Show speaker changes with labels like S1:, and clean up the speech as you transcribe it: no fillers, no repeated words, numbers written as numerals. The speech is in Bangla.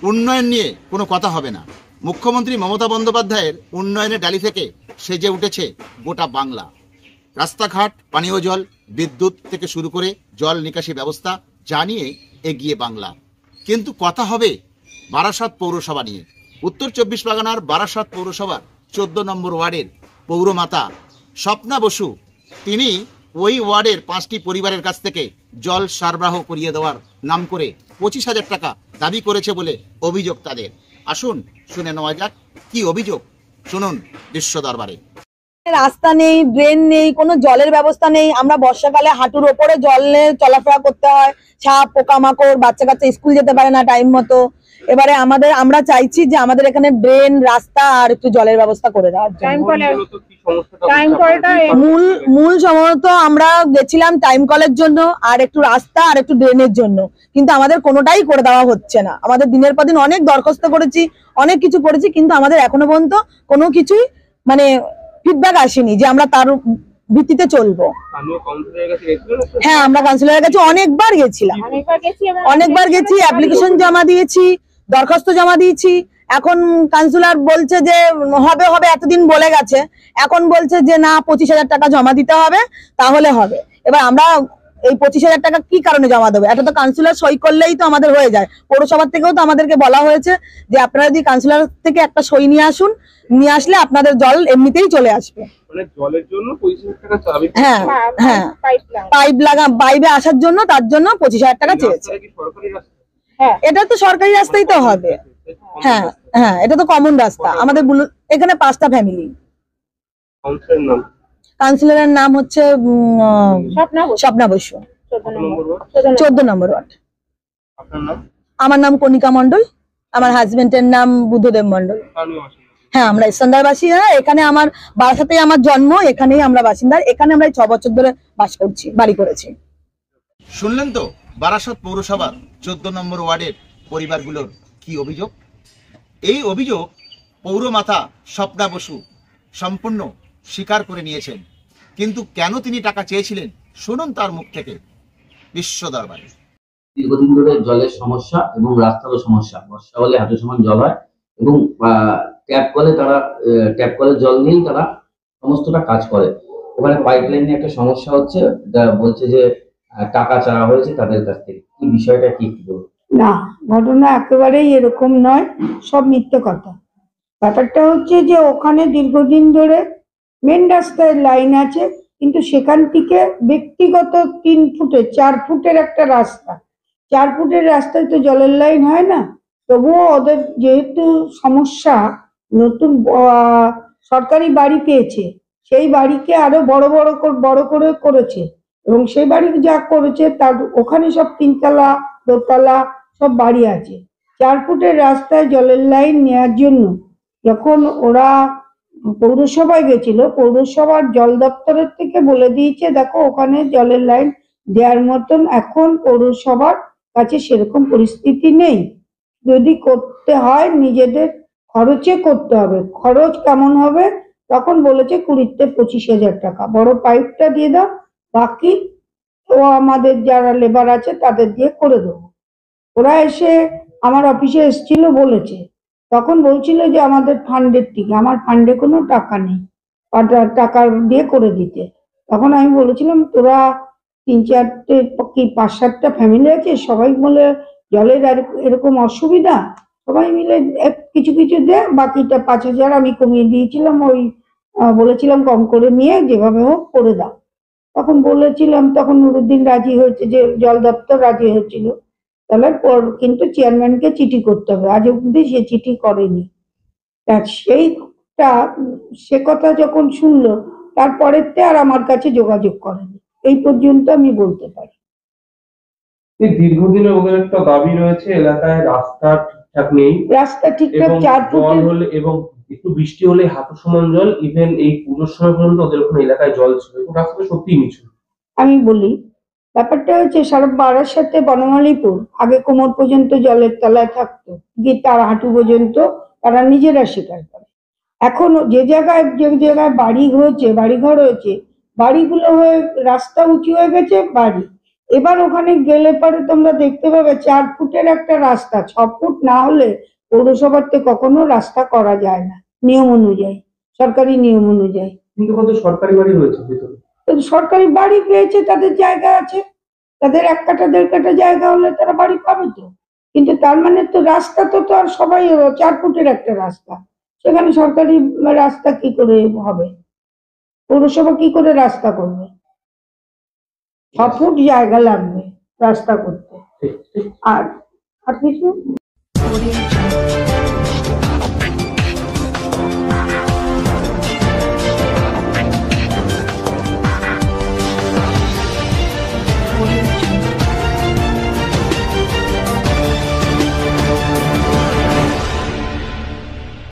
S1: উন্নয়ন নিয়ে কোনো কথা হবে না। মুখ্যমন্ত্রী মমতা বন্দ্যোপাধ্যায়ের উন্নয়নের ডালি থেকে সেজে উঠেছে গোটা বাংলা। রাস্তাঘাট, পানীয় জল, বিদ্যুৎ থেকে শুরু করে জল নিকাশি ব্যবস্থা জানিয়ে এগিয়ে বাংলা। কিন্তু কথা হবে বারাসাত পৌরসভা নিয়ে। উত্তর 24 পরগনার বারাসাত পৌরসভার 14 নম্বর ওয়ার্ডের পৌরমাতা স্বপ্না বসু, তিনি ওই ওয়ার্ডের 5টি পরিবারের কাছ থেকে জল সরবরাহ করিয়ে দেওয়ার নাম করে 25,000 টাকা দাবি করেছে বলে অভিযোগ তাদের। আসুন শুনে নেওয়া যাক কি অভিযোগ, শুনুন বিশ্ব দরবারে।
S2: রাস্তা নেই, ড্রেন নেই, কোনো জলের ব্যবস্থা নেই। আমরা বর্ষাকালে হাঁটুর ওপরে জল নিয়ে চলাফেরা করতে হয়। সাপ, পোকামাকড়, বাচ্চা কাচ্চা স্কুল যেতে পারে না টাইম মতো। এবারে আমরা চাইছি যে আমাদের এখানে ড্রেন, রাস্তা আর একটু জলের ব্যবস্থা করে দেওয়ার জন্য। মূল সম্ভবত আমরা গেছিলাম টাইম কলের জন্য, আর একটু রাস্তা আর একটু ড্রেনের জন্য, কিন্তু আমাদের কোনোটাই করে দেওয়া হচ্ছে না। আমাদের দিনের পর দিন অনেক দরখাস্ত করেছি, অনেক কিছু করেছি, কিন্তু আমাদের এখনো পর্যন্ত কোনো কিছুই মানে ফিডব্যাক আসেনি যে আমরা তার ভিত্তিতে চলবো। হ্যাঁ, আমরা কাউন্সিলরের কাছে অনেকবার গেছি, অ্যাপ্লিকেশন জমা দিয়েছি, দরখাস্ত জমা দিয়েছি। এখন কাউন্সিলর বলছে যে হবে, এতদিন বলে গেছে, এখন বলছে যে না 25,000 টাকা জমা দিতে হবে, তাহলে হবে। এবার আমরা এই 25,000 টাকা কি কারণে জমা দেবো? এটা তো কাউন্সিলর সই করলেই তো আমাদের হয়ে যায়। পৌরসভার থেকেও তো আমাদেরকে বলা হয়েছে যে আপনারা যদি কাউন্সিলর থেকে একটা সই নিয়ে আসুন, নিয়ে আসলে আপনাদের জল এমনিতেই চলে আসবে। হ্যাঁ, পাইপে আসার জন্য, তার জন্য 25,000 টাকা চেয়েছে। এটা তো সরকারি রাস্তাই তো হবে। হ্যাঁ, এটা তো কমন রাস্তা। আমাদের এখানে 5টা ফ্যামিলি। কাউন্সিলরের নাম হচ্ছে স্বপ্না বসু, 14 নম্বর ওয়ার্ড। আমার নাম কণিকা মন্ডল, আমার হাজবেন্ডের নাম বুদ্ধদেব মন্ডল। হ্যাঁ, আমরা ইস্তানদারবাসী। হ্যাঁ, এখানে আমার বারাসাতেই আমার জন্ম, এখানেই আমরা বাসিন্দা। এখানে আমরা 6 বছর ধরে বাস করছি, বাড়ি করেছি।
S1: শুনলেন তো বারাসাত পৌরসভার 14 নম্বর ওয়ার্ডের পরিবারগুলোর কি অভিযোগ। এই অভিযোগ পৌরমাতা স্বপ্না বসু সম্পূর্ণ স্বীকার করে নিয়েছেন, কিন্তু কেন তিনি টাকা চেয়েছিলেন শুনুন তার মুখ থেকে বিশ্ব দরবারে।
S3: দীর্ঘদিন ধরে জলের সমস্যা এবং রাস্তারও সমস্যা। বর্ষা হলে হাঁটু সমান জল হয় এবং ট্যাপ কলের জল নিয়েই তারা সমস্তটা কাজ করে। ওখানে পাইপলাইন নিয়ে একটা সমস্যা হচ্ছে, বলছে যে টাকা চাওয়া হয়েছে তাদের কাছ থেকে। কি বিষয়টা কি একটু বলুন।
S4: না, ঘটনা একেবারেই এরকম নয়, সব মিথ্যে কথা। ব্যাপারটা হচ্ছে যে ওখানে দীর্ঘদিন ধরে মেন রাস্তায় লাইন আছে, কিন্তু সেখান থেকে ব্যক্তিগত 3 ফুটে 4 ফুটের একটা রাস্তা, 4 ফুটের রাস্তায় তো জলের লাইন হয় না। তবুও ওদের যেহেতু সমস্যা, নতুন সরকারি বাড়ি পেয়েছে, সেই বাড়িকে আরো বড় করে করেছে, এবং সেই বাড়ি যা করেছে তার ওখানে সব 3 তলা 2 তলা সব বাড়ি আছে। 4 ফুটের রাস্তায় জলের লাইন নেওয়ার জন্য যখন ওরা পৌরসভায় গেছিল, পৌরসভার জল দপ্তরের থেকে বলে দিয়েছে দেখো ওখানে জলের লাইন দেওয়ার মতন এখন পৌরসভার কাছে সেরকম পরিস্থিতি নেই, যদি করতে হয় নিজেদের খরচে করতে হবে। খরচ কেমন হবে? তখন বলেছে 20-25,000 টাকা, বড় পাইপটা দিয়ে দাও, বাকি ও আমাদের যারা লেবার আছে তাদের দিয়ে করে দেবো। ওরা এসে আমার অফিসে এসেছিল, বলেছে, তখন বলছিল যে আমাদের ফান্ডের থেকে, আমার ফান্ডে কোনো টাকা নেই টাকা দিয়ে করে দিতে। তখন আমি বলেছিলাম তোরা 3-4টে কি 5-7টা ফ্যামিলি আছে, সবাই বলে জলের এরকম অসুবিধা, সবাই মিলে কিছু দে, বাকিটা 5,000 আমি কমিয়ে দিয়েছিলাম। ওই বলেছিলাম কম করে নিয়ে যেভাবে হোক করে দাও। তখন বলেছিলাম, তখন নুরুদ্দিন রাজি হয়েছে, যে জল দপ্তর রাজি হয়েছিল। তাহলে কিন্তু চেয়ারম্যানকে চিঠি করতে হবে, আজ অব্দি সে চিঠি করেনি। সে কথা যখন শুনলো, তারপরেতে আর আমার কাছে যোগাযোগ করেনি। এই পর্যন্ত আমি বলতে পারি।
S5: দীর্ঘদিনের ওদের একটা দাবি রয়েছে, এলাকায় রাস্তা ঠিকঠাক নেই,
S4: রাস্তা ঠিকঠাক 4 ফুট
S5: হলে এবং একটু বৃষ্টি হলে হাঁটু সমান জল। ইভেন এই পুজোর সময় পর্যন্ত ওদের ওখানে এলাকায় জল ছিল, রাস্তাটা সত্যিই নিচু।
S4: আমি বলি, ব্যাপারটা হচ্ছে সারা বারাসাতে বনমালীপুর আগে কোমর পর্যন্ত জলের তলায় থাকতো, গিয়ে তার হাঁটু পর্যন্ত তারা নিজেরা স্বীকার করে। এখন যে জায়গায় বাড়িঘর হয়েছে, বাড়িগুলো হয়ে রাস্তা উঁচু হয়ে গেছে বাড়ি। এবার ওখানে গেলে পরে তোমরা দেখতে পাবে 4 ফুটের একটা রাস্তা, 6 ফুট না হলে পৌরসভাতে কখনো রাস্তা করা যায় না, নিয়ম অনুযায়ী, সরকারি নিয়ম অনুযায়ী।
S5: কিন্তু কত সরকারি বাড়ি রয়েছে ভিতরে?
S4: তো সরকারি বাড়ি পেয়েছে, তাদের জায়গা আছে, তাদের 1 কাঠা 1.5 কাঠা জায়গা হলে তারা বাড়ি পাবে তো। কিন্তু তার মানে তো রাস্তা তো আর সবাই 4 ফুটের একটা রাস্তা, সেখানে সরকারি রাস্তা কি করে হবে? পৌরসভা কি করে রাস্তা করবে? 6 ফুট জায়গা লাগবে রাস্তা করতে। আর কিছু